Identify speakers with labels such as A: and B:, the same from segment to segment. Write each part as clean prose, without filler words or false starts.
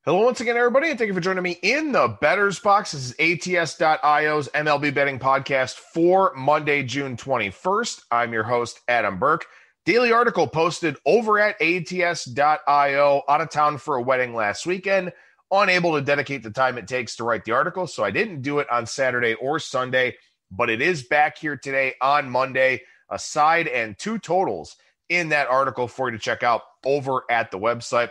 A: Hello once again, everybody, and thank you for joining me in the Bettor's Box. This is ATS.io's MLB betting podcast for Monday, June 21st. I'm your host, Adam Burke. Daily article posted over at ATS.io. Out of town for a wedding last weekend. Unable to dedicate the time it takes to write the article, so I didn't do it on Saturday or Sunday, but it is back here today on Monday. A side and two totals in that article for you to check out over at the website.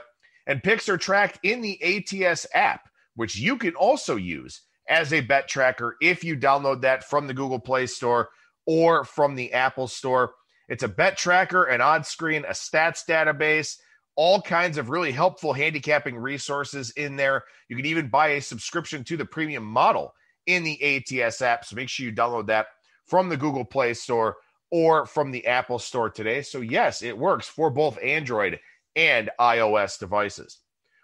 A: And picks are tracked in the ATS app, which you can also use as a bet tracker if you download that from the Google Play Store or from the Apple Store. It's a bet tracker, an odds screen, a stats database, all kinds of really helpful handicapping resources in there. You can even buy a subscription to the premium model in the ATS app, so make sure you download that from the Google Play Store or from the Apple Store today. So yes, it works for both Android and iOS devices.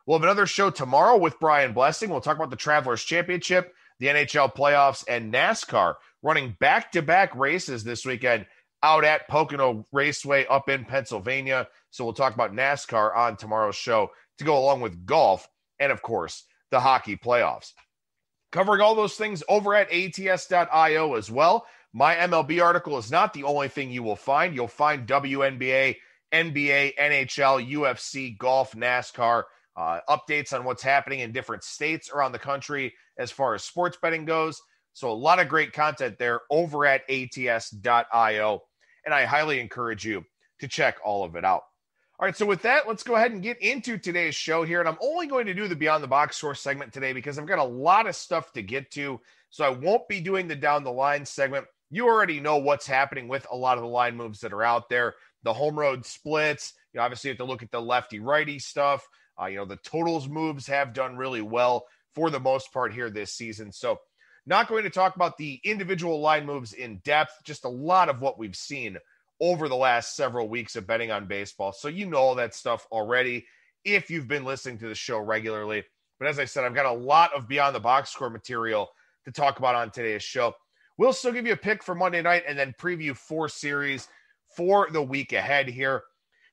A: We'll have another show tomorrow with Brian Blessing. We'll talk about the Travelers Championship, the NHL playoffs, and NASCAR running back-to-back races this weekend out at Pocono Raceway up in Pennsylvania. So we'll talk about NASCAR on tomorrow's show to go along with golf and, of course, the hockey playoffs. Covering all those things over at ATS.io as well. My MLB article is not the only thing you will find. You'll find WNBA, NBA, NHL, UFC, golf, NASCAR, updates on what's happening in different states around the country as far as sports betting goes. So a lot of great content there over at ATS.io, and I highly encourage you to check all of it out. All right, so with that, let's go ahead and get into today's show here, and I'm only going to do the Beyond the Box Score segment today because I've got a lot of stuff to get to, so I won't be doing the Down the Line segment. You already know what's happening with a lot of the line moves that are out there. The home road splits, you obviously have to look at the lefty-righty stuff. The totals moves have done really well for the most part here this season. So not going to talk about the individual line moves in depth, just a lot of what we've seen over the last several weeks of betting on baseball. So you know all that stuff already if you've been listening to the show regularly. But as I said, I've got a lot of Beyond the Box Score material to talk about on today's show. We'll still give you a pick for Monday night and then preview 4 series for the week ahead here.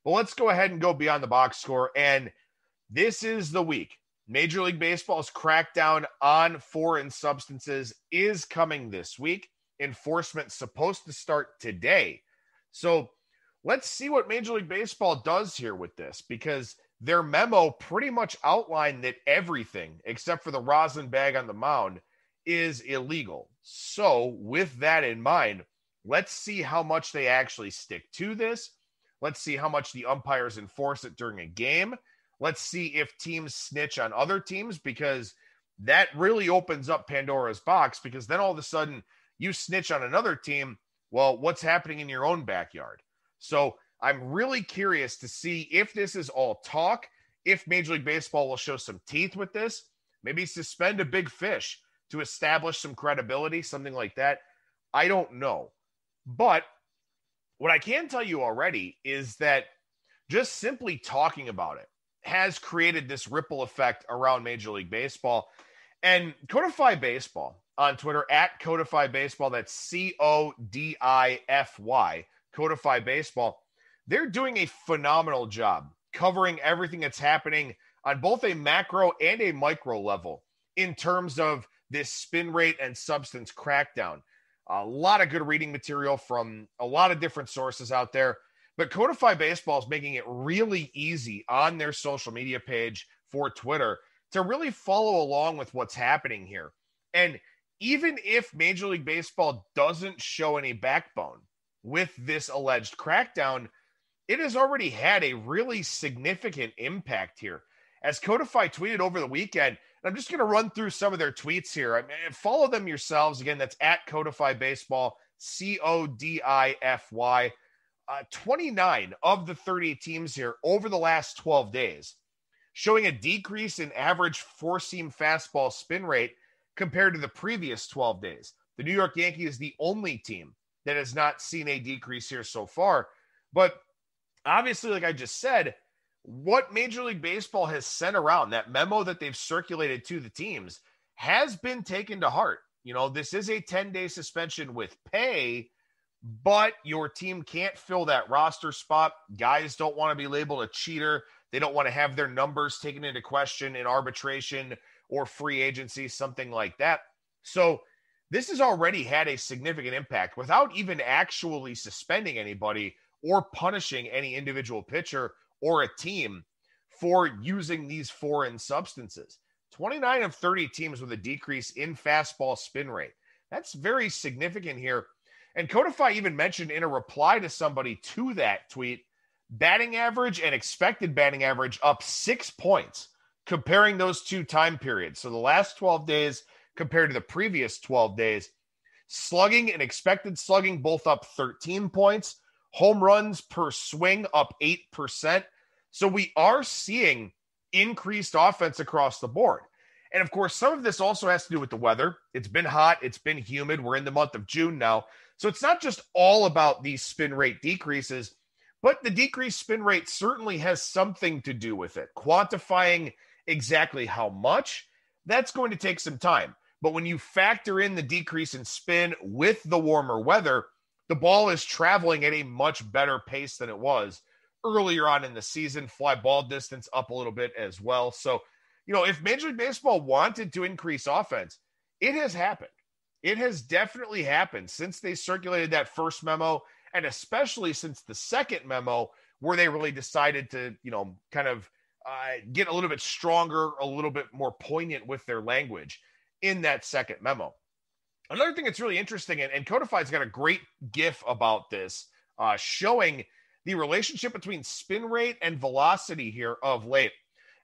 A: But let's go ahead and go Beyond the Box Score. And this is the week. Major League Baseball's crackdown on foreign substances is coming this week. Enforcement's supposed to start today. So let's see what Major League Baseball does here with this, because their memo pretty much outlined that everything except for the rosin bag on the mound is illegal. So with that in mind, let's see how much they actually stick to this. Let's see how much the umpires enforce it during a game. Let's see if teams snitch on other teams, because that really opens up Pandora's box, because then all of a sudden you snitch on another team. Well, what's happening in your own backyard? So I'm really curious to see if this is all talk, if Major League Baseball will show some teeth with this, maybe suspend a big fish to establish some credibility, something like that. I don't know. But what I can tell you already is that just simply talking about it has created this ripple effect around Major League Baseball. And Codify Baseball on Twitter, at Codify Baseball, that's CODIFY, Codify Baseball, they're doing a phenomenal job covering everything that's happening on both a macro and a micro level in terms of this spin rate and substance crackdown. A lot of good reading material from a lot of different sources out there. But Codify Baseball is making it really easy on their social media page for Twitter to really follow along with what's happening here. And even if Major League Baseball doesn't show any backbone with this alleged crackdown, it has already had a really significant impact here. As Codify tweeted over the weekend, and I'm just going to run through some of their tweets here. I mean, follow them yourselves. Again, that's at Codify Baseball, CODIFY. 29 of the 30 teams here over the last 12 days, showing a decrease in average four-seam fastball spin rate compared to the previous 12 days. The New York Yankees is the only team that has not seen a decrease here so far. But obviously, like I just said, what Major League Baseball has sent around, that memo that they've circulated to the teams, has been taken to heart. You know, this is a 10-day suspension with pay, but your team can't fill that roster spot. Guys don't want to be labeled a cheater. They don't want to have their numbers taken into question in arbitration or free agency, something like that. So this has already had a significant impact without even actually suspending anybody or punishing any individual pitcher or a team for using these foreign substances. 29 of 30 teams with a decrease in fastball spin rate. That's very significant here. And Codify even mentioned in a reply to somebody to that tweet, batting average and expected batting average up 6 points, comparing those two time periods. So the last 12 days compared to the previous 12 days. Slugging and expected slugging both up 13 points. Home runs per swing up 8%. So we are seeing increased offense across the board. And of course, some of this also has to do with the weather. It's been hot. It's been humid. We're in the month of June now. So it's not just all about these spin rate decreases, but the decreased spin rate certainly has something to do with it. Quantifying exactly how much, that's going to take some time. But when you factor in the decrease in spin with the warmer weather, the ball is traveling at a much better pace than it was earlier on in the season. Fly ball distance up a little bit as well. So, if Major League Baseball wanted to increase offense, it has happened. It has definitely happened since they circulated that first memo, and especially since the second memo, where they really decided to, kind of get a little bit stronger, a little bit more poignant with their language in that second memo. Another thing that's really interesting, and Codify's got a great GIF about this, showing the relationship between spin rate and velocity here of late.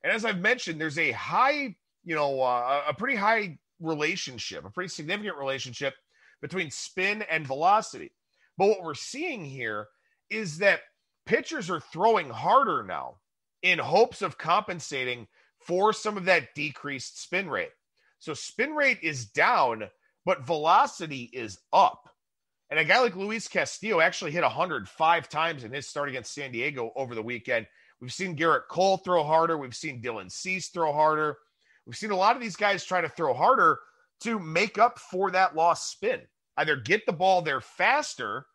A: And as I've mentioned, there's a high, a pretty high relationship, a pretty significant relationship between spin and velocity. But what we're seeing here is that pitchers are throwing harder now in hopes of compensating for some of that decreased spin rate. So spin rate is down, but velocity is up. And a guy like Luis Castillo actually hit 105 times in his start against San Diego over the weekend. We've seen Garrett Cole throw harder. We've seen Dylan Cease throw harder. We've seen a lot of these guys try to throw harder to make up for that lost spin. Either get the ball there faster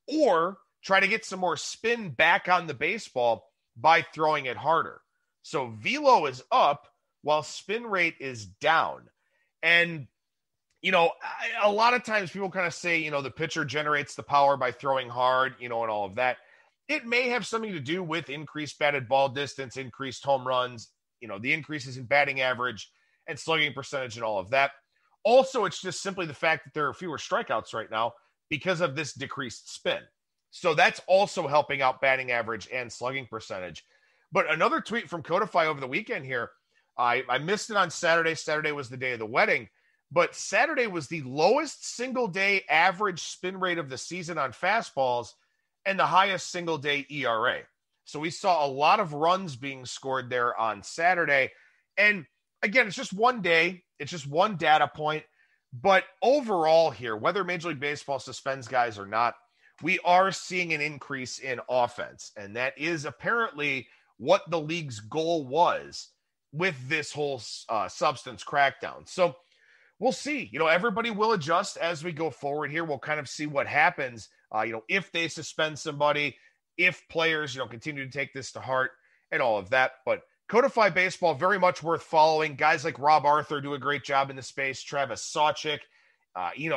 A: or try to get some more spin back on the baseball by throwing it harder. So velo is up while spin rate is down. And, a lot of times people kind of say, the pitcher generates the power by throwing hard, and all of that. It may have something to do with increased batted ball distance, increased home runs, the increases in batting average and slugging percentage and all of that. Also, it's just simply the fact that there are fewer strikeouts right now because of this decreased spin. So that's also helping out batting average and slugging percentage. But another tweet from Codify over the weekend here, I missed it on Saturday. Saturday was the day of the wedding, but Saturday was the lowest single-day average spin rate of the season on fastballs and the highest single-day ERA. So we saw a lot of runs being scored there on Saturday. And again, it's just one day. It's just one data point. But overall here, whether Major League Baseball suspends guys or not, we are seeing an increase in offense. And that is apparently what the league's goal was with this whole substance crackdown. So we'll see. Everybody will adjust as we go forward here. We'll kind of see what happens, if they suspend somebody, if players, continue to take this to heart and all of that. But Codify Baseball, very much worth following. Guys like Rob Arthur do a great job in the space. Travis Sawchik,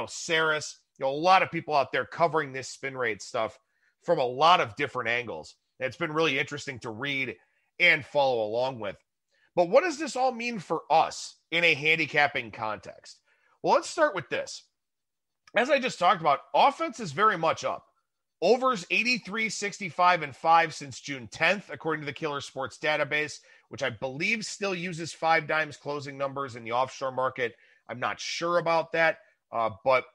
A: Saris, a lot of people out there covering this spin rate stuff from a lot of different angles. It's been really interesting to read and follow along with. But what does this all mean for us in a handicapping context? Well, let's start with this. As I just talked about, offense is very much up. Overs 83, 65, and 5 since June 10th, according to the Killer Sports database, which I believe still uses 5 dimes closing numbers in the offshore market. I'm not sure about that, but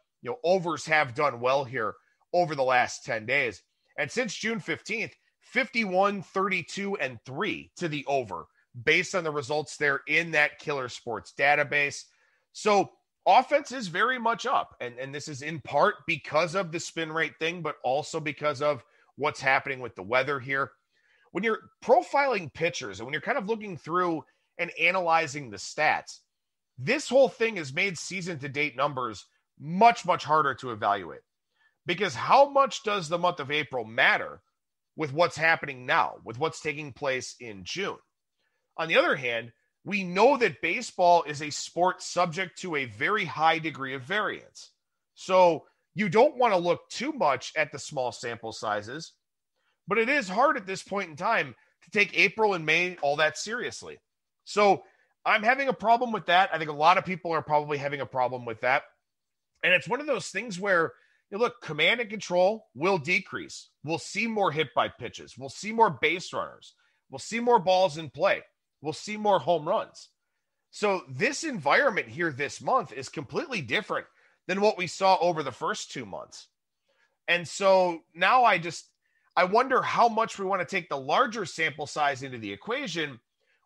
A: overs have done well here over the last 10 days. And since June 15th, 51, 32, and 3 to the over, based on the results there in that Killer Sports database. So offense is very much up, and this is in part because of the spin rate thing, but also because of what's happening with the weather here. When you're profiling pitchers and when you're kind of looking through and analyzing the stats, this whole thing has made season-to-date numbers much, much harder to evaluate. Because how much does the month of April matter with what's happening now, with what's taking place in June. On the other hand, we know that baseball is a sport subject to a very high degree of variance. So you don't want to look too much at the small sample sizes, but it is hard at this point in time to take April and May all that seriously. So I'm having a problem with that. I think a lot of people are probably having a problem with that. And it's one of those things where, look, command and control will decrease. We'll see more hit by pitches. We'll see more base runners. We'll see more balls in play. We'll see more home runs. So this environment here this month is completely different than what we saw over the first 2 months. And so now I wonder how much we want to take the larger sample size into the equation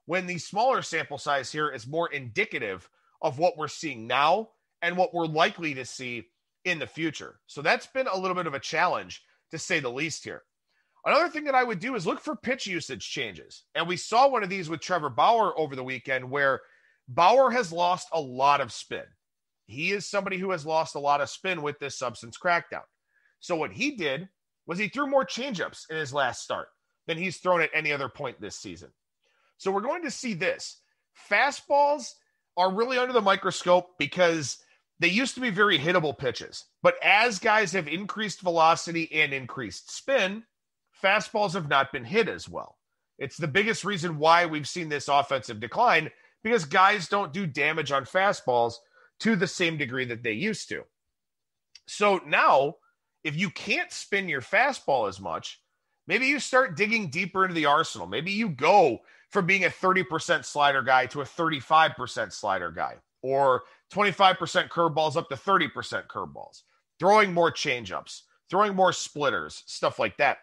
A: when the smaller sample size here is more indicative of what we're seeing now and what we're likely to see in the future. So that's been a little bit of a challenge, to say the least here. Another thing that I would do is look for pitch usage changes. And we saw one of these with Trevor Bauer over the weekend, where Bauer has lost a lot of spin. He is somebody who has lost a lot of spin with this substance crackdown. So what he did was he threw more changeups in his last start than he's thrown at any other point this season. So we're going to see this. Fastballs are really under the microscope because they used to be very hittable pitches. But as guys have increased velocity and increased spin, fastballs have not been hit as well. It's the biggest reason why we've seen this offensive decline, because guys don't do damage on fastballs to the same degree that they used to. So now, if you can't spin your fastball as much, maybe you start digging deeper into the arsenal. Maybe you go from being a 30% slider guy to a 35% slider guy, or 25% curveballs up to 30% curveballs, throwing more changeups, throwing more splitters, stuff like that.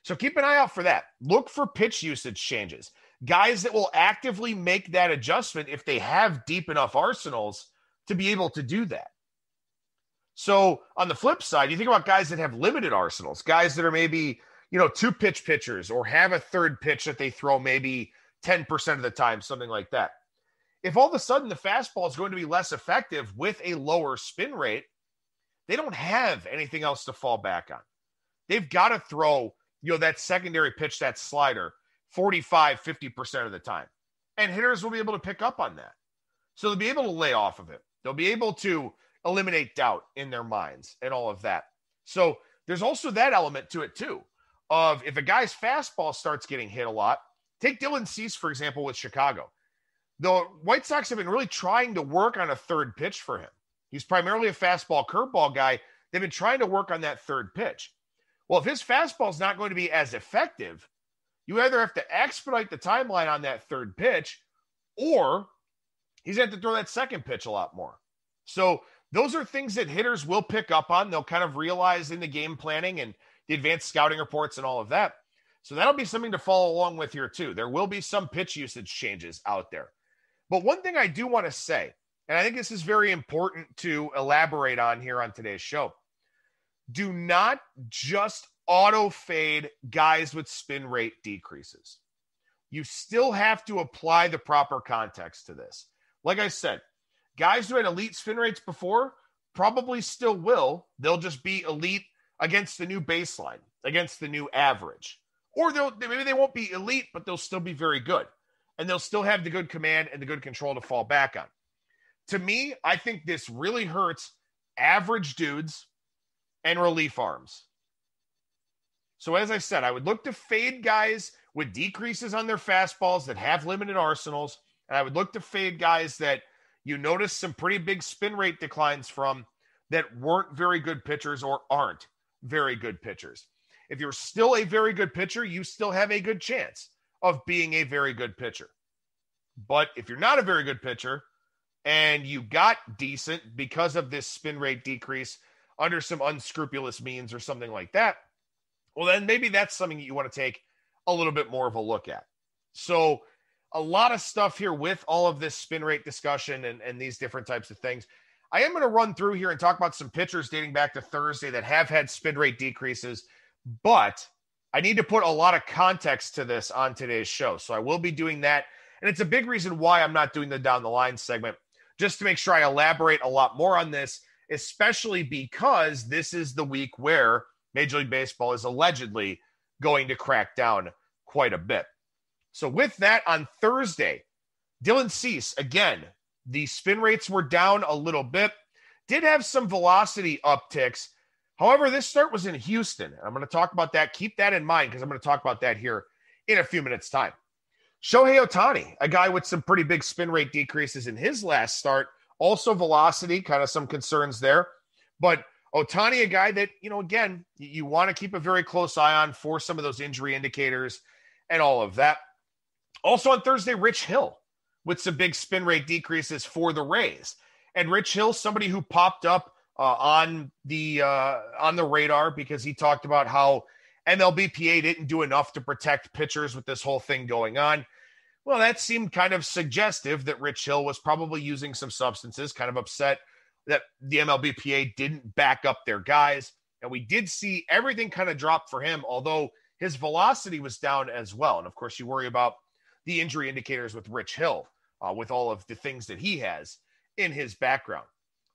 A: So keep an eye out for that. Look for pitch usage changes. Guys that will actively make that adjustment if they have deep enough arsenals to be able to do that. So on the flip side, you think about guys that have limited arsenals, guys that are maybe, two pitch pitchers, or have a third pitch that they throw maybe 10% of the time, something like that. If all of a sudden the fastball is going to be less effective with a lower spin rate, they don't have anything else to fall back on. They've got to throw, that secondary pitch, that slider, 45, 50% of the time. And hitters will be able to pick up on that. So they'll be able to lay off of it. They'll be able to eliminate doubt in their minds and all of that. So there's also that element to it too, of if a guy's fastball starts getting hit a lot. Take Dylan Cease, for example, with Chicago. The White Sox have been really trying to work on a third pitch for him. He's primarily a fastball curveball guy. They've been trying to work on that third pitch. Well, if his fastball is not going to be as effective, you either have to expedite the timeline on that third pitch, or he's going to have to throw that second pitch a lot more. So those are things that hitters will pick up on. They'll kind of realize in the game planning and the advanced scouting reports and all of that. So that'll be something to follow along with here too. There will be some pitch usage changes out there. But one thing I do want to say, and I think this is very important to elaborate on here on today's show, do not just auto fade guys with spin rate decreases. You still have to apply the proper context to this. Like I said, guys who had elite spin rates before probably still will. They'll just be elite against the new baseline, against the new average. Or maybe they won't be elite, but they'll still be very good. And they'll still have the good command and the good control to fall back on. To me, I think this really hurts average dudes and relief arms. So as I said, I would look to fade guys with decreases on their fastballs that have limited arsenals. And I would look to fade guys that you notice some pretty big spin rate declines from, that weren't very good pitchers or aren't very good pitchers. If you're still a very good pitcher, you still have a good chance of being a very good pitcher. But if you're not a very good pitcher and you got decent because of this spin rate decrease under some unscrupulous means or something like that, well, then maybe that's something that you want to take a little bit more of a look at. So a lot of stuff here with all of this spin rate discussion and these different types of things. I am going to run through here and talk about some pitchers dating back to Thursday that have had spin rate decreases, but I need to put a lot of context to this on today's show. So I will be doing that. And it's a big reason why I'm not doing the down the line segment, just to make sure I elaborate a lot more on this, especially because this is the week where Major League Baseball is allegedly going to crack down quite a bit. So with that, on Thursday, Dylan Cease, again, the spin rates were down a little bit, did have some velocity upticks. However, this start was in Houston. I'm going to talk about that. Keep that in mind because I'm going to talk about that here in a few minutes' time. Shohei Ohtani, a guy with some pretty big spin rate decreases in his last start. Also velocity, kind of some concerns there. But Ohtani, a guy that, again, you want to keep a very close eye on for some of those injury indicators and all of that. Also on Thursday, Rich Hill with some big spin rate decreases for the Rays. And Rich Hill, somebody who popped up on the radar because he talked about how MLBPA didn't do enough to protect pitchers with this whole thing going on. Well, that seemed kind of suggestive that Rich Hill was probably using some substances, kind of upset that the MLBPA didn't back up their guys. And we did see everything kind of drop for him, although his velocity was down as well. And of course, you worry about the injury indicators with Rich Hill, with all of the things that he has in his background.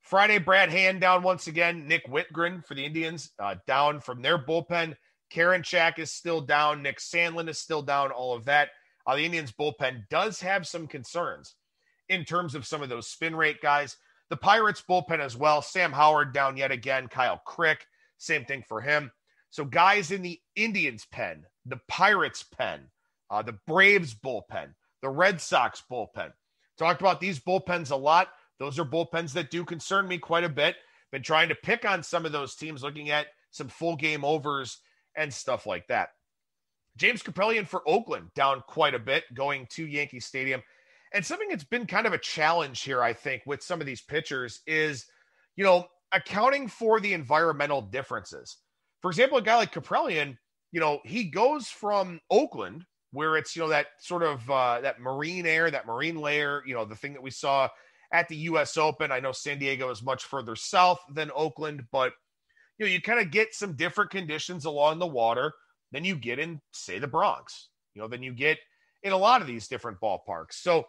A: Friday, Brad Hand down once again. Nick Whitgren for the Indians down from their bullpen. Karinchak is still down. Nick Sandlin is still down, all of that. The Indians bullpen does have some concerns in terms of some of those spin rate guys. The Pirates bullpen as well. Sam Howard down yet again. Kyle Crick, same thing for him. So guys in the Indians pen, the Pirates pen, the Braves bullpen, the Red Sox bullpen. Talked about these bullpens a lot. Those are bullpens that do concern me quite a bit. Been trying to pick on some of those teams, looking at some full game overs and stuff like that. James Kaprielian for Oakland down quite a bit, going to Yankee Stadium. And something that's been kind of a challenge here, I think, with some of these pitchers is, accounting for the environmental differences. For example, a guy like Kaprielian, he goes from Oakland, where it's, that sort of that marine air, that marine layer, the thing that we saw at the U.S. Open. I know San Diego is much further south than Oakland, but, you kind of get some different conditions along the water than you get in, say, the Bronx, than you get in a lot of these different ballparks. So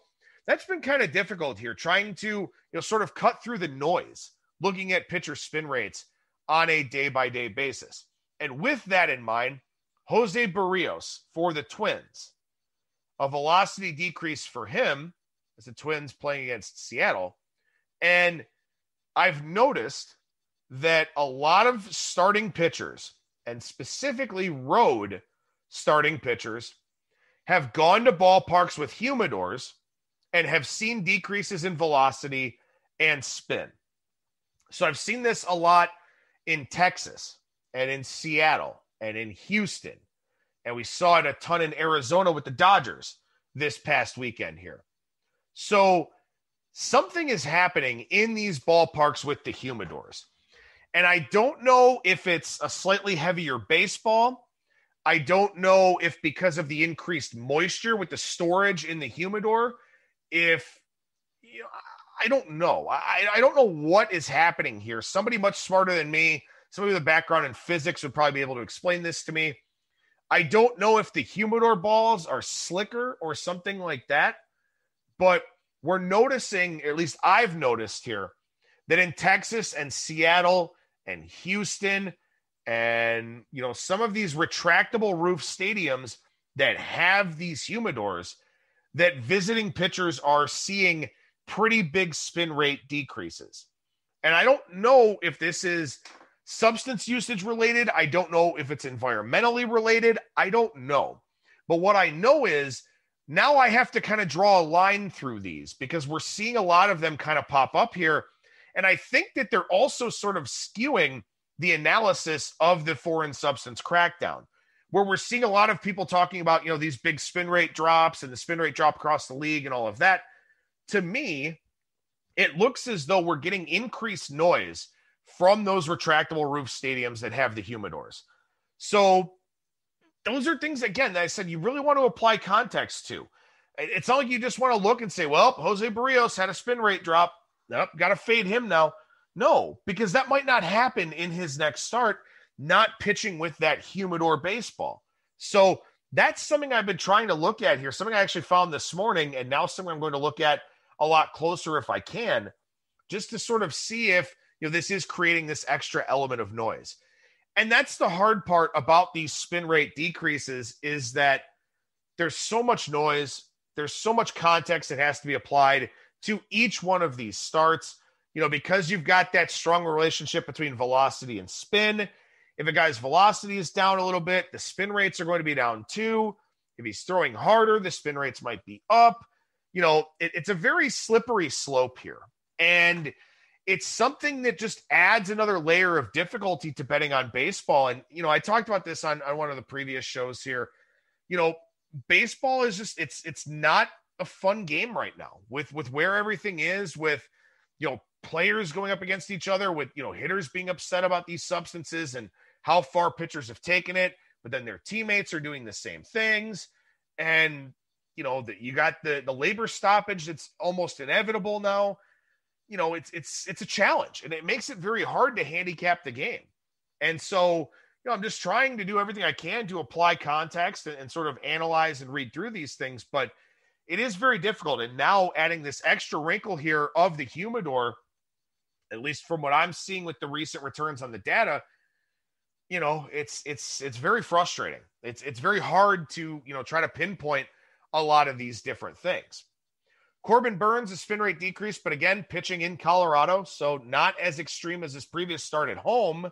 A: that's been kind of difficult here, trying to, sort of cut through the noise, looking at pitcher spin rates on a day-by-day basis. And with that in mind, Jose Barrios for the Twins, a velocity decrease for him as the Twins playing against Seattle. And I've noticed that a lot of starting pitchers, and specifically road starting pitchers, have gone to ballparks with humidors and have seen decreases in velocity and spin. So I've seen this a lot in Texas and in Seattle and in Houston. And we saw it a ton in Arizona with the Dodgers this past weekend here. So something is happening in these ballparks with the humidors. And I don't know if it's a slightly heavier baseball. I don't know if because of the increased moisture with the storage in the humidor, I don't know. I don't know what is happening here. Somebody much smarter than me, somebody with a background in physics would probably be able to explain this to me. I don't know if the humidor balls are slicker or something like that, but we're noticing, at least I've noticed here, that in Texas and Seattle and Houston and, some of these retractable roof stadiums that have these humidors, that visiting pitchers are seeing pretty big spin rate decreases. And I don't know if this is substance usage related. I don't know if it's environmentally related. I don't know. But what I know is now I have to kind of draw a line through these because we're seeing a lot of them kind of pop up here. And I think that they're also sort of skewing the analysis of the foreign substance crackdown, where we're seeing a lot of people talking about, these big spin rate drops and the spin rate drop across the league and all of that. To me, it looks as though we're getting increased noise from those retractable roof stadiums that have the humidors. So those are things, again, that I said you really want to apply context to. It's not like you just want to look and say, well, Jose Barrios had a spin rate drop. Nope, got to fade him now. No, because that might not happen in his next start, not pitching with that humidor baseball. So that's something I've been trying to look at here, something I actually found this morning, and now something I'm going to look at a lot closer if I can, just to sort of see if, this is creating this extra element of noise. And that's the hard part about these spin rate decreases is that there's so much noise. There's so much context that has to be applied to each one of these starts, because you've got that strong relationship between velocity and spin. If a guy's velocity is down a little bit, the spin rates are going to be down too. If he's throwing harder, the spin rates might be up. It's a very slippery slope here. And it's something that just adds another layer of difficulty to betting on baseball. And, I talked about this on one of the previous shows here. Baseball is just, it's not a fun game right now with where everything is, with, players going up against each other, with, hitters being upset about these substances and how far pitchers have taken it, but then their teammates are doing the same things. And, you got the labor stoppage that's almost inevitable now. It's a challenge, and it makes it very hard to handicap the game. And so, I'm just trying to do everything I can to apply context and sort of analyze and read through these things, but it is very difficult. And now adding this extra wrinkle here of the humidor, at least from what I'm seeing with the recent returns on the data, it's very frustrating. It's very hard to, try to pinpoint a lot of these different things. Corbin Burns, a spin rate decrease, but again, pitching in Colorado, so not as extreme as his previous start at home,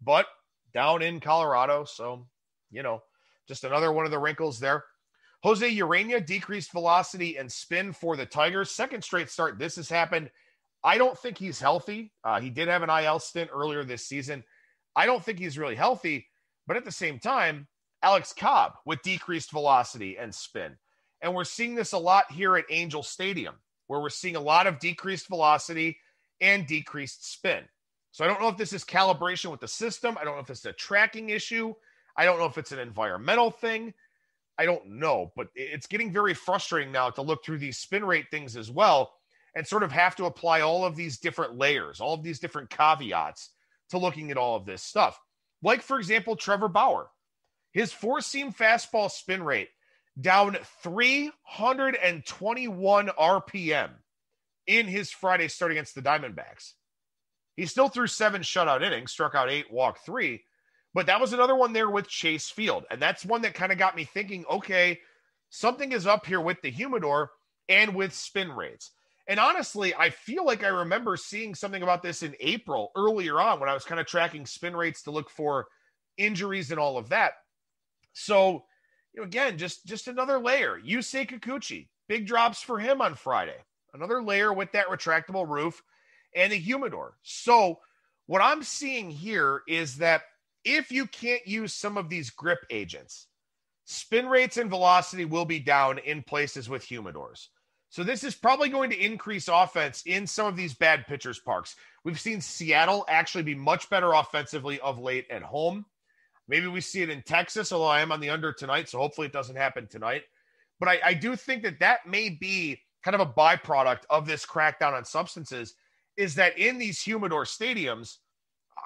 A: but down in Colorado. So, just another one of the wrinkles there. Jose Urena, decreased velocity and spin for the Tigers. Second straight start this has happened. I don't think he's healthy. He did have an IL stint earlier this season. I don't think he's really healthy, but at the same time, Alex Cobb with decreased velocity and spin. And we're seeing this a lot here at Angel Stadium, where we're seeing a lot of decreased velocity and decreased spin. So I don't know if this is calibration with the system. I don't know if it's a tracking issue. I don't know if it's an environmental thing. I don't know, but it's getting very frustrating now to look through these spin rate things as well and sort of have to apply all of these different layers, all of these different caveats to looking at all of this stuff. Like, for example, Trevor Bauer. His four-seam fastball spin rate down 321 RPM in his Friday start against the Diamondbacks. He still threw 7 shutout innings, struck out 8, walked 3, but that was another one there with Chase Field. And that's one that kind of got me thinking, okay, something is up here with the humidor and with spin rates. And honestly, I feel like I remember seeing something about this in April earlier on when I was kind of tracking spin rates to look for injuries and all of that. So, again, just another layer. Yusei Kikuchi, big drops for him on Friday. Another layer with that retractable roof and a humidor. So what I'm seeing here is that if you can't use some of these grip agents, spin rates and velocity will be down in places with humidors. So this is probably going to increase offense in some of these bad pitchers' parks. We've seen Seattle actually be much better offensively of late at home. Maybe we see it in Texas, although I am on the under tonight, so hopefully it doesn't happen tonight. But I do think that may be kind of a byproduct of this crackdown on substances, is that in these humidor stadiums,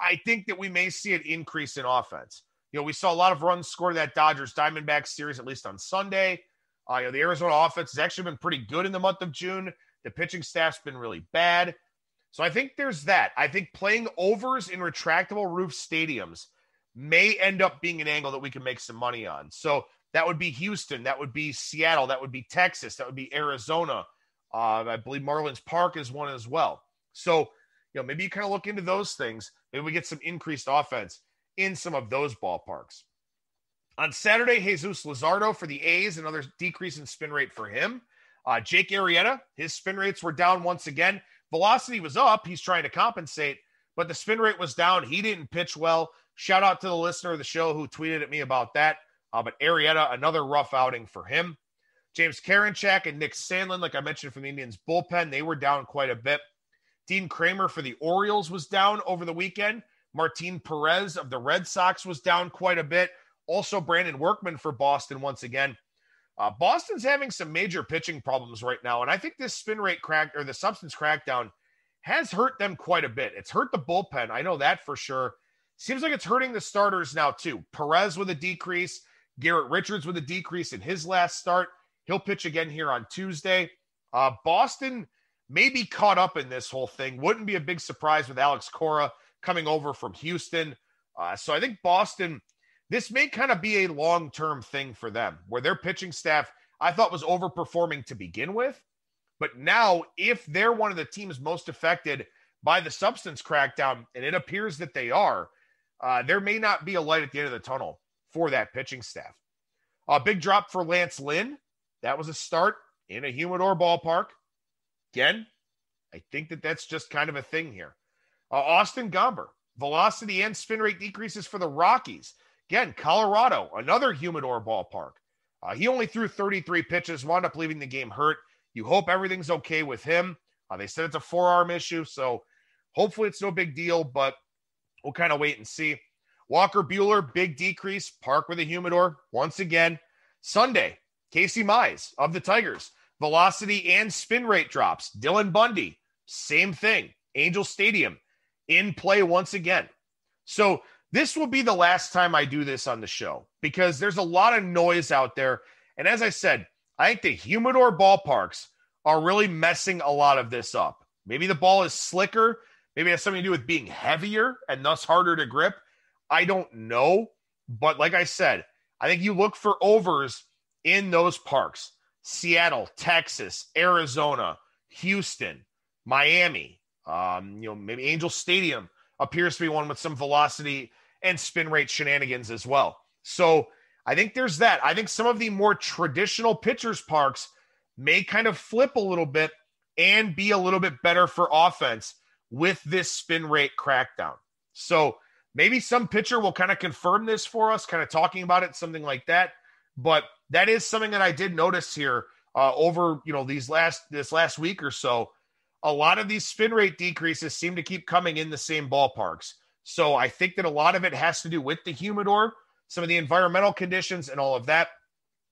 A: I think that we may see an increase in offense. We saw a lot of runs scored that Dodgers-Diamondbacks series, at least on Sunday. The Arizona offense has actually been pretty good in the month of June. The pitching staff's been really bad. So I think there's that. I think playing overs in retractable roof stadiums may end up being an angle that we can make some money on. So that would be Houston. That would be Seattle. That would be Texas. That would be Arizona. I believe Marlins Park is one as well. So, maybe you kind of look into those things. Maybe we get some increased offense in some of those ballparks. On Saturday, Jesus Luzardo for the A's, another decrease in spin rate for him. Jake Arrieta, his spin rates were down once again. Velocity was up. He's trying to compensate, but the spin rate was down. He didn't pitch well. Shout out to the listener of the show who tweeted at me about that. But Arrieta, another rough outing for him. James Karinchak and Nick Sandlin, like I mentioned from the Indians bullpen, they were down quite a bit. Dean Kramer for the Orioles was down over the weekend. Martin Perez of the Red Sox was down quite a bit. Also, Brandon Workman for Boston once again. Boston's having some major pitching problems right now, and I think this spin rate the substance crackdown has hurt them quite a bit. It's hurt the bullpen. I know that for sure. Seems like it's hurting the starters now too. Perez with a decrease. Garrett Richards with a decrease in his last start. He'll pitch again here on Tuesday. Boston may be caught up in this whole thing. Wouldn't be a big surprise with Alex Cora coming over from Houston. So I think Boston, this may kind of be a long-term thing for them, where their pitching staff I thought was overperforming to begin with. But now, if they're one of the teams most affected by the substance crackdown, and it appears that they are, there may not be a light at the end of the tunnel for that pitching staff. A big drop for Lance Lynn. That was a start in a humidor ballpark. Again, I think that's just kind of a thing here. Austin Gomber, velocity and spin rate decreases for the Rockies. Again, Colorado, another humidor ballpark. He only threw 33 pitches, wound up leaving the game hurt. You hope everything's okay with him. They said it's a forearm issue, so hopefully it's no big deal, but we'll kind of wait and see. Walker Buehler, big decrease, park with a humidor once again. Sunday, Casey Mize of the Tigers, velocity and spin rate drops. Dylan Bundy, same thing. Angel Stadium, in play once again. So this will be the last time I do this on the show because there's a lot of noise out there. And as I said, I think the humidor ballparks are really messing a lot of this up. Maybe the ball is slicker. Maybe it has something to do with being heavier and thus harder to grip. I don't know. But like I said, I think you look for overs in those parks. Seattle, Texas, Arizona, Houston, Miami, maybe Angel Stadium appears to be one with some velocity and spin rate shenanigans as well. So I think there's that. I think some of the more traditional pitchers parks may kind of flip a little bit and be a little bit better for offense with this spin rate crackdown. So maybe some pitcher will kind of confirm this for us, kind of talking about it, something like that. But that is something that I did notice here over, this last week or so. A lot of these spin rate decreases seem to keep coming in the same ballparks. So I think that a lot of it has to do with the humidor, some of the environmental conditions and all of that,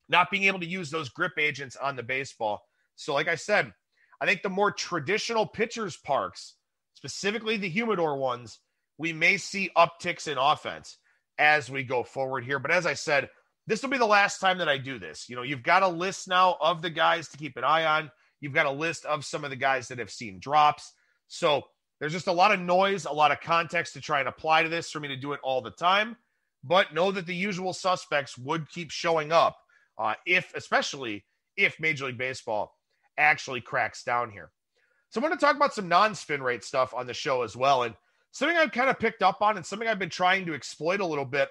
A: not being able to use those grip agents on the baseball. So like I said, I think the more traditional pitchers parks, specifically the humidor ones, we may see upticks in offense as we go forward here. But as I said, this will be the last time that I do this. You've got a list now of the guys to keep an eye on. You've got a list of some of the guys that have seen drops. So there's just a lot of noise, a lot of context to try and apply to this for me to do it all the time. But know that the usual suspects would keep showing up especially if Major League Baseball actually cracks down here. So I'm going to talk about some non-spin rate stuff on the show as well. And something I've kind of picked up on and something I've been trying to exploit a little bit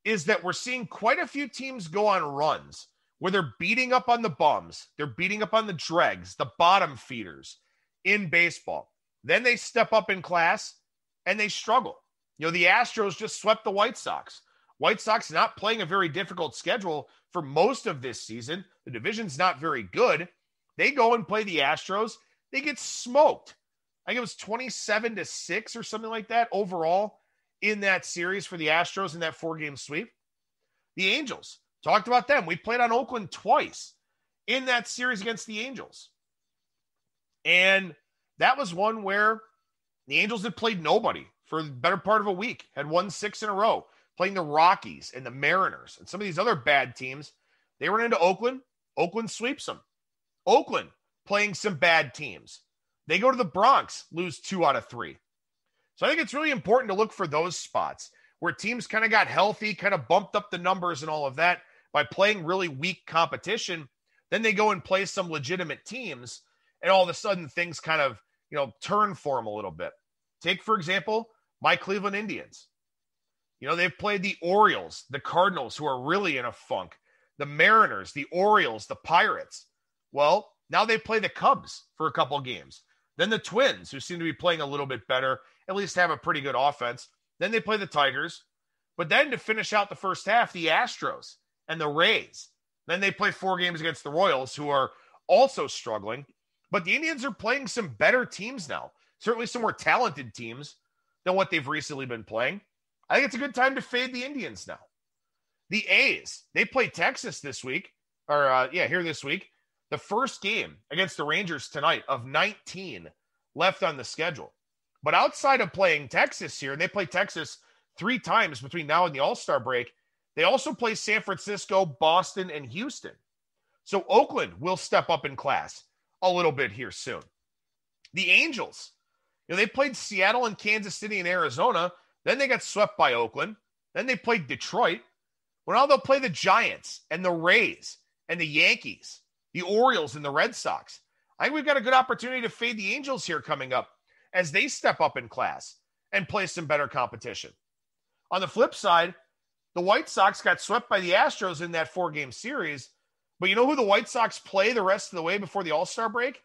A: is that we're seeing quite a few teams go on runs where they're beating up on the bums. They're beating up on the dregs, the bottom feeders in baseball. Then they step up in class and they struggle. The Astros just swept the White Sox. White Sox not playing a very difficult schedule for most of this season. The division's not very good. They go and play the Astros. They get smoked. I think it was 27-6 or something like that overall in that series for the Astros in that 4-game sweep. The Angels, talked about them. We played on Oakland twice in that series against the Angels. And that was one where the Angels had played nobody for the better part of a week, had won 6 in a row, playing the Rockies and the Mariners and some of these other bad teams. They run into Oakland. Oakland sweeps them. Oakland playing some bad teams. They go to the Bronx, lose 2 out of 3. So I think it's really important to look for those spots where teams kind of got healthy, kind of bumped up the numbers and all of that by playing really weak competition. Then they go and play some legitimate teams, and all of a sudden things kind of, turn for them a little bit. Take, for example, my Cleveland Indians. They've played the Orioles, the Cardinals, who are really in a funk, the Mariners, the Orioles, the Pirates. Well, now they play the Cubs for a couple games. Then the Twins, who seem to be playing a little bit better, at least have a pretty good offense. Then they play the Tigers. But then to finish out the first half, the Astros and the Rays. Then they play 4 games against the Royals, who are also struggling. But the Indians are playing some better teams now. Certainly some more talented teams than what they've recently been playing. I think it's a good time to fade the Indians now. The A's, they play Texas this week, here this week. The first game against the Rangers tonight of 19 left on the schedule. But outside of playing Texas here, and they play Texas 3 times between now and the All-Star break, they also play San Francisco, Boston, and Houston. So Oakland will step up in class a little bit here soon. The Angels, they played Seattle and Kansas City and Arizona. Then they got swept by Oakland. Then they played Detroit. Well, now they'll play the Giants and the Rays and the Yankees, the Orioles and the Red Sox. I think we've got a good opportunity to fade the Angels here coming up as they step up in class and play some better competition. On the flip side, the White Sox got swept by the Astros in that 4-game series. But you know who the White Sox play the rest of the way before the All-Star break?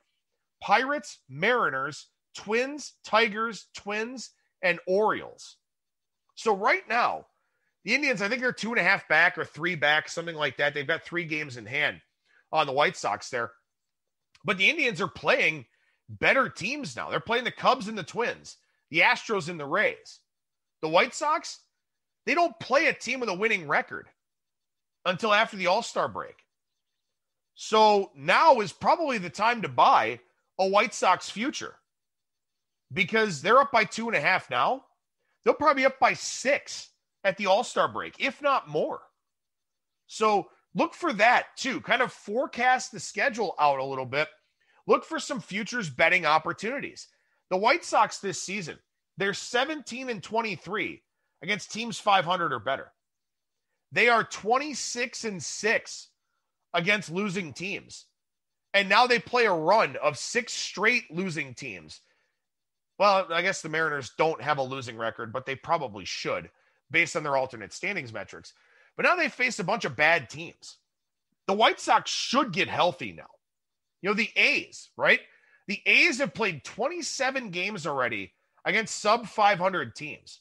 A: Pirates, Mariners, Twins, Tigers, Twins, and Orioles. So right now, the Indians, I think they're 2.5 back or 3 back, something like that. They've got 3 games in hand on the White Sox there. But the Indians are playing better teams now. They're playing the Cubs and the Twins, the Astros and the Rays. The White Sox, they don't play a team with a winning record until after the All-Star break. So now is probably the time to buy a White Sox future because they're up by 2.5 now. They'll probably be up by 6 at the All-Star break, if not more. So look for that too. Kind of forecast the schedule out a little bit. Look for some futures betting opportunities. The White Sox this season, they're 17-23 against teams 500 or better. They are 26-6 against losing teams. And now they play a run of 6 straight losing teams. Well, I guess the Mariners don't have a losing record, but they probably should based on their alternate standings metrics. But now they face a bunch of bad teams. The White Sox should get healthy now. You know, the A's, right? The A's have played 27 games already against sub-500 teams.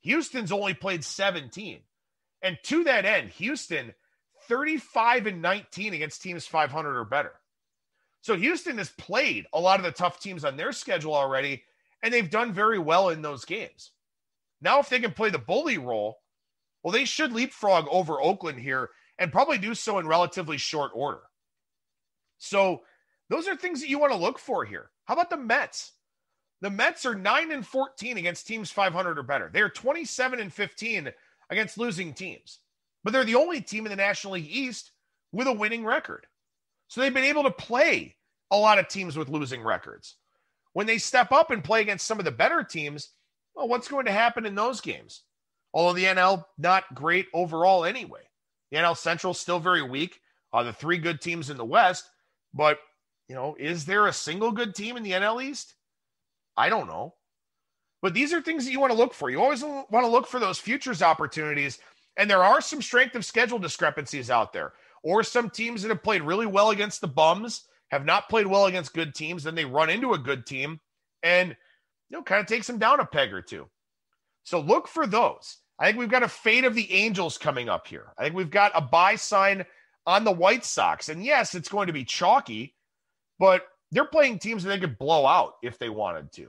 A: Houston's only played 17. And to that end, Houston 35-19 against teams 500 or better. So Houston has played a lot of the tough teams on their schedule already, and they've done very well in those games. Now, if they can play the bully role, well, they should leapfrog over Oakland here and probably do so in relatively short order. So those are things that you want to look for here. How about the Mets? The Mets are 9-14 against teams 500 or better. They are 27-15 against losing teams. But they're the only team in the National League East with a winning record. So they've been able to play a lot of teams with losing records. When they step up and play against some of the better teams, well, what's going to happen in those games? Although the NL, not great overall anyway. The NL Central still very weak. The 3 good teams in the West. But, you know, is there a single good team in the NL East? I don't know. But these are things that you want to look for. You always want to look for those futures opportunities. And there are some strength of schedule discrepancies out there. Or some teams that have played really well against the bums, have not played well against good teams, then they run into a good team and, you know, kind of takes them down a peg or two. So look for those. I think we've got a fade of the Angels coming up here. I think we've got a buy sign on the White Sox. And yes, it's going to be chalky, but they're playing teams that they could blow out if they wanted to.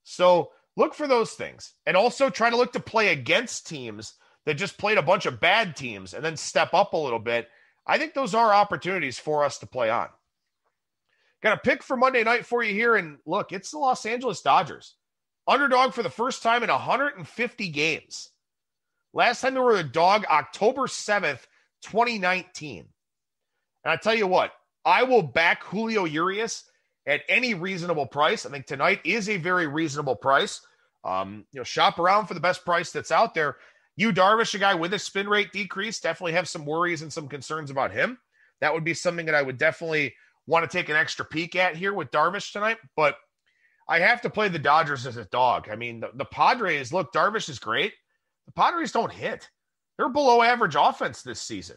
A: So look for those things. And also try to look to play against teams that just played a bunch of bad teams and then step up a little bit. I think those are opportunities for us to play on. Got a pick for Monday night for you here. And look, it's the Los Angeles Dodgers. Underdog for the first time in 150 games. Last time they were a dog, October 7th, 2019. And I tell you what, I will back Julio Urias at any reasonable price. I think tonight is a very reasonable price. Shop around for the best price that's out there. Yu Darvish, a guy with a spin rate decrease, definitely have some worries and some concerns about him. That would be something that I would definitely want to take an extra peek at here with Darvish tonight. But I have to play the Dodgers as a dog. I mean, the Padres, look, Darvish is great. The Padres don't hit. They're below average offense this season.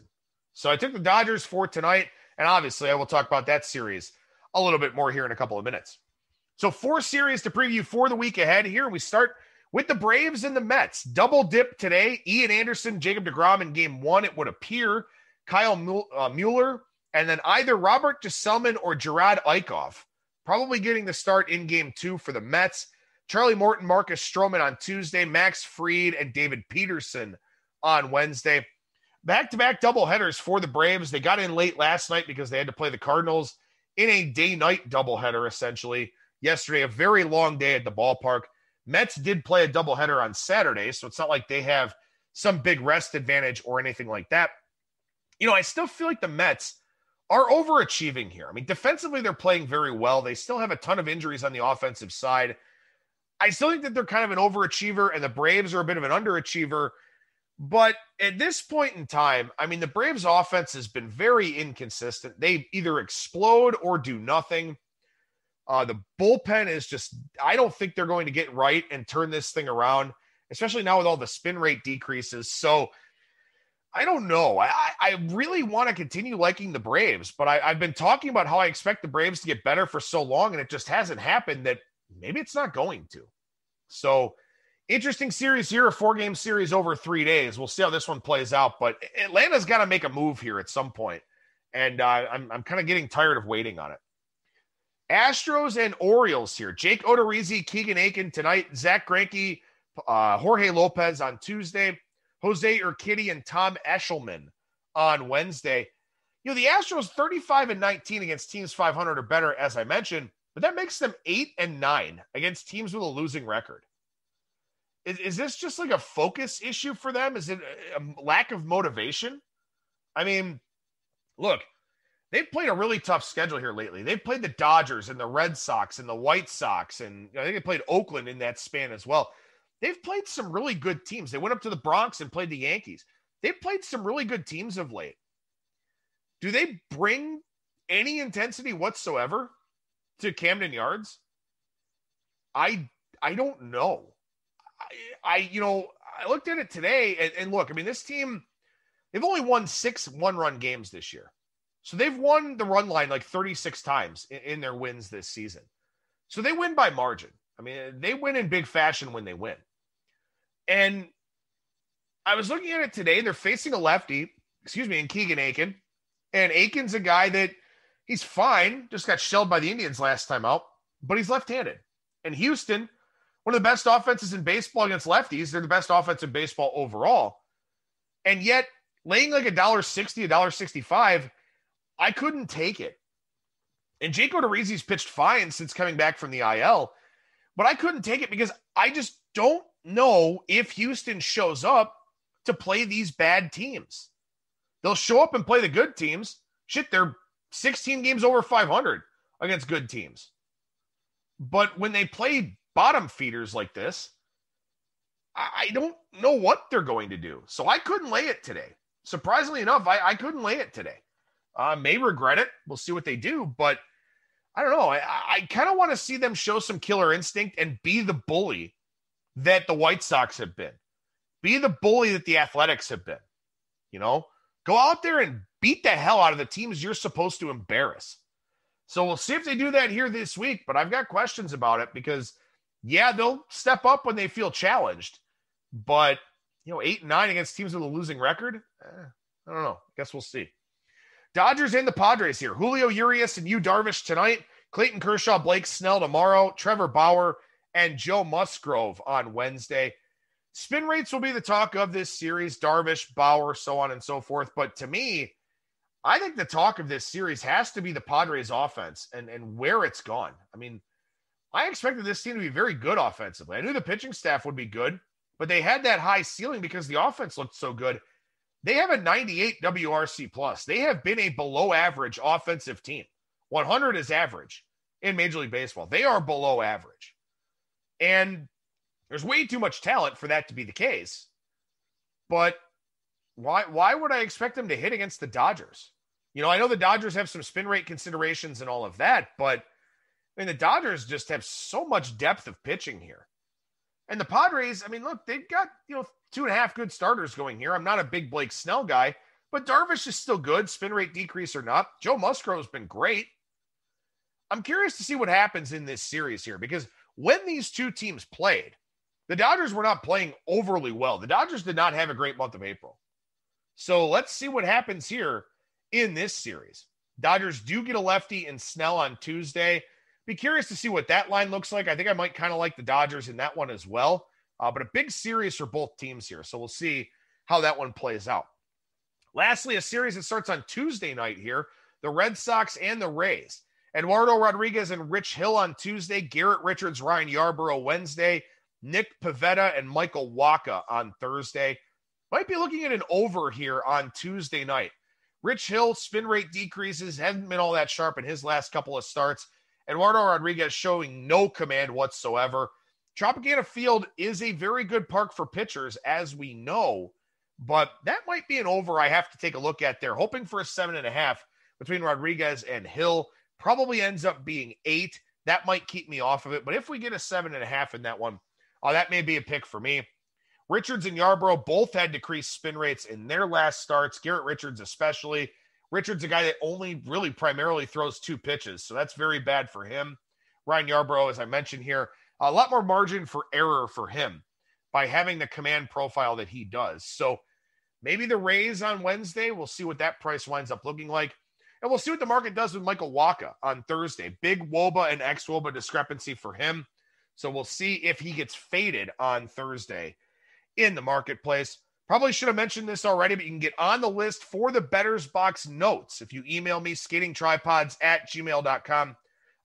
A: So I took the Dodgers for tonight. And obviously, I will talk about that series a little bit more here in a couple of minutes. So 4 series to preview for the week ahead here. And we start with the Braves and the Mets. Double dip today. Ian Anderson, Jacob deGrom in game 1, it would appear. Kyle Mueller, and then either Robert Gsellman or Gerard Eickhoff. Probably getting the start in game 2 for the Mets. Charlie Morton, Marcus Stroman on Tuesday. Max Fried and David Peterson on Wednesday. Back-to-back doubleheaders for the Braves. They got in late last night because they had to play the Cardinals in a day-night doubleheader, essentially. Yesterday, a very long day at the ballpark. Mets did play a doubleheader on Saturday, so it's not like they have some big rest advantage or anything like that. You know, I still feel like the Mets are overachieving here. I mean, defensively, they're playing very well. They still have a ton of injuries on the offensive side. I still think that they're kind of an overachiever and the Braves are a bit of an underachiever. But at this point in time, I mean, the Braves offense has been very inconsistent. They either explode or do nothing. The bullpen is just, I don't think they're going to get right and turn this thing around, especially now with all the spin rate decreases. So I don't know. I really want to continue liking the Braves, but I've been talking about how I expect the Braves to get better for so long, and it just hasn't happened that maybe it's not going to. So interesting series here, a 4-game series over 3 days. We'll see how this one plays out, but Atlanta's got to make a move here at some point, and I'm kind of getting tired of waiting on it. Astros and Orioles here. Jake Odorizzi, Keegan Aiken tonight. Zach Greinke, Jorge Lopez on Tuesday. Jose Urquidy and Tom Eshelman on Wednesday. You know, the Astros 35-19 against teams 500 or better, as I mentioned, but that makes them 8-9 against teams with a losing record. Is this just like a focus issue for them? Is it a lack of motivation? I mean, look, they've played a really tough schedule here lately. They've played the Dodgers and the Red Sox and the White Sox, and I think they played Oakland in that span as well. They've played some really good teams. They went up to the Bronx and played the Yankees. They've played some really good teams of late. Do they bring any intensity whatsoever to Camden Yards? I don't know. I looked at it today, and look, I mean, this team, they've only won 6 one-run games this year. So they've won the run line like 36 times in their wins this season. So they win by margin. I mean, they win in big fashion when they win. And I was looking at it today. They're facing a lefty, in Keegan Aiken. And Aiken's a guy that he's fine, just got shelled by the Indians last time out, but he's left-handed. And Houston, one of the best offenses in baseball against lefties, they're the best offense in baseball overall. And yet, laying like $1.60, $1.65, I couldn't take it. And Jake Odorizzi's pitched fine since coming back from the IL, but I couldn't take it because I just don't know if Houston shows up to play these bad teams. They'll show up and play the good teams. Shit, they're 16 games over 500 against good teams. But when they play bottom feeders like this, I don't know what they're going to do. So I couldn't lay it today. Surprisingly enough, I couldn't lay it today. May regret it. We'll see what they do. But I don't know. I kind of want to see them show some killer instinct and be the bully that the White Sox have been. Be the bully that the Athletics have been. You know? Go out there and beat the hell out of the teams you're supposed to embarrass. So we'll see if they do that here this week. But I've got questions about it because, yeah, they'll step up when they feel challenged. But, 8-9 against teams with a losing record? I don't know. Guess we'll see. Dodgers and the Padres here. Julio Urias and Yu Darvish tonight. Clayton Kershaw, Blake Snell tomorrow. Trevor Bauer and Joe Musgrove on Wednesday. Spin rates will be the talk of this series. Darvish, Bauer, so on and so forth. But to me, I think the talk of this series has to be the Padres offense and where it's gone. I mean, I expected this team to be very good offensively. I knew the pitching staff would be good, but they had that high ceiling because the offense looked so good. They have a 98 WRC plus. They have been a below average offensive team. 100 is average in Major League Baseball. They are below average. And there's way too much talent for that to be the case. But why would I expect them to hit against the Dodgers? I know the Dodgers have some spin rate considerations and all of that, but I mean, the Dodgers just have so much depth of pitching here. And the Padres, I mean, look, they've got, 2.5 good starters going here. I'm not a big Blake Snell guy, but Darvish is still good, spin rate decrease or not. Joe Musgrove's been great. I'm curious to see what happens in this series here because when these two teams played, the Dodgers were not playing overly well. The Dodgers did not have a great month of April. So let's see what happens here in this series. Dodgers do get a lefty in Snell on Tuesday. Be curious to see what that line looks like. I think I might kind of like the Dodgers in that one as well. But a big series for both teams here. So we'll see how that one plays out. Lastly, a series that starts on Tuesday night here. The Red Sox and the Rays. Eduardo Rodriguez and Rich Hill on Tuesday. Garrett Richards, Ryan Yarbrough Wednesday. Nick Pivetta and Michael Wacha on Thursday. Might be looking at an over here on Tuesday night. Rich Hill, spin rate decreases. Hasn't been all that sharp in his last couple of starts. Eduardo Rodriguez showing no command whatsoever. Tropicana Field is a very good park for pitchers, as we know, but that might be an over I have to take a look at there. Hoping for a 7.5 between Rodriguez and Hill. Probably ends up being 8. That might keep me off of it, but if we get a 7.5 in that one, that may be a pick for me. Richards and Yarbrough both had decreased spin rates in their last starts. Garrett Richards especially. Richards, a guy that only really primarily throws 2 pitches, so that's very bad for him. Ryan Yarbrough, as I mentioned here, a lot more margin for error for him by having the command profile that he does. So maybe the Rays on Wednesday, we'll see what that price winds up looking like. And we'll see what the market does with Michael Wacha on Thursday. Big WOBA and ex-WOBA discrepancy for him. So we'll see if he gets faded on Thursday in the marketplace. Probably should have mentioned this already, but you can get on the list for the Bettor's Box notes if you email me, skatingtripods@gmail.com.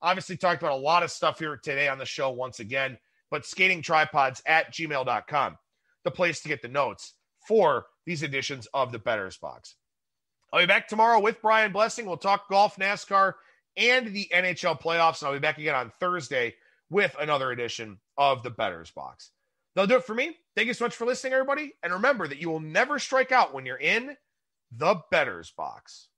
A: Obviously talked about a lot of stuff here today on the show once again, but skatingtripods@gmail.com, the place to get the notes for these editions of the Bettor's Box. I'll be back tomorrow with Brian Blessing. We'll talk golf, NASCAR, and the NHL playoffs. And I'll be back again on Thursday with another edition of the Bettor's Box. That'll do it for me. Thank you so much for listening, everybody. And remember that you will never strike out when you're in the Bettor's Box.